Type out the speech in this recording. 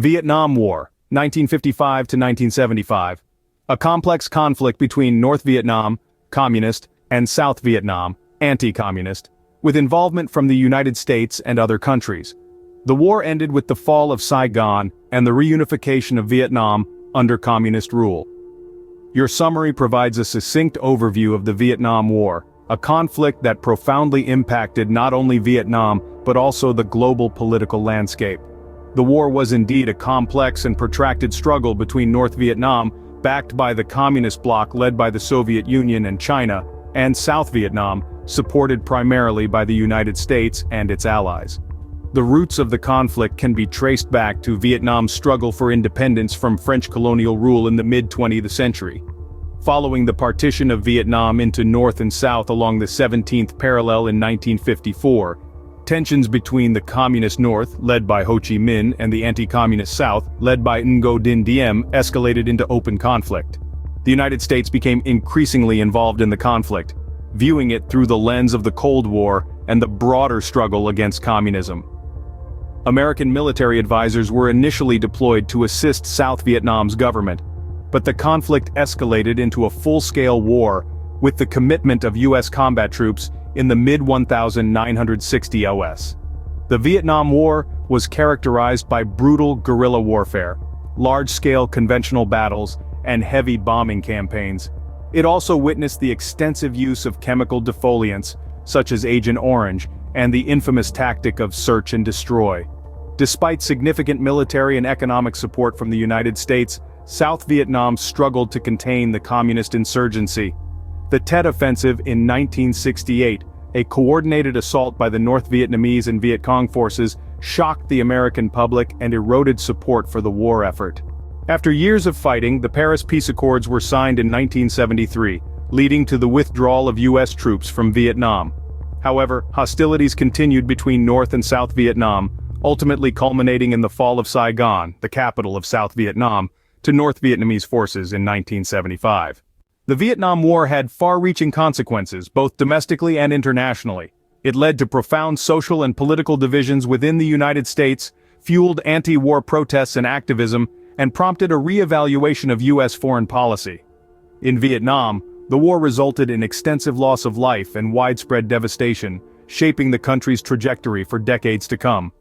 Vietnam War, 1955 to 1975. A complex conflict between North Vietnam, communist, and South Vietnam, anti-communist, with involvement from the United States and other countries. The war ended with the fall of Saigon and the reunification of Vietnam under communist rule. Your summary provides a succinct overview of the Vietnam War, a conflict that profoundly impacted not only Vietnam but also the global political landscape. The war was indeed a complex and protracted struggle between North Vietnam, backed by the communist bloc led by the Soviet Union and China, and South Vietnam, supported primarily by the United States and its allies. The roots of the conflict can be traced back to Vietnam's struggle for independence from French colonial rule in the mid-20th century. Following the partition of Vietnam into North and South along the 17th parallel in 1954, tensions between the communist North, led by Ho Chi Minh, and the anti-communist South, led by Ngo Dinh Diem, escalated into open conflict. The United States became increasingly involved in the conflict, viewing it through the lens of the Cold War and the broader struggle against communism. American military advisors were initially deployed to assist South Vietnam's government, but the conflict escalated into a full-scale war with the commitment of U.S. combat troops in the mid-1960s OS. The Vietnam War was characterized by brutal guerrilla warfare, large-scale conventional battles, and heavy bombing campaigns. It also witnessed the extensive use of chemical defoliants, such as Agent Orange, and the infamous tactic of search and destroy. Despite significant military and economic support from the United States, South Vietnam struggled to contain the communist insurgency. The Tet Offensive in 1968, a coordinated assault by the North Vietnamese and Viet Cong forces, shocked the American public and eroded support for the war effort. After years of fighting, the Paris Peace Accords were signed in 1973, leading to the withdrawal of U.S. troops from Vietnam. However, hostilities continued between North and South Vietnam, ultimately culminating in the fall of Saigon, the capital of South Vietnam, to North Vietnamese forces in 1975. The Vietnam War had far-reaching consequences, both domestically and internationally. It led to profound social and political divisions within the United States, fueled anti-war protests and activism, and prompted a re-evaluation of U.S. foreign policy. In Vietnam, the war resulted in extensive loss of life and widespread devastation, shaping the country's trajectory for decades to come.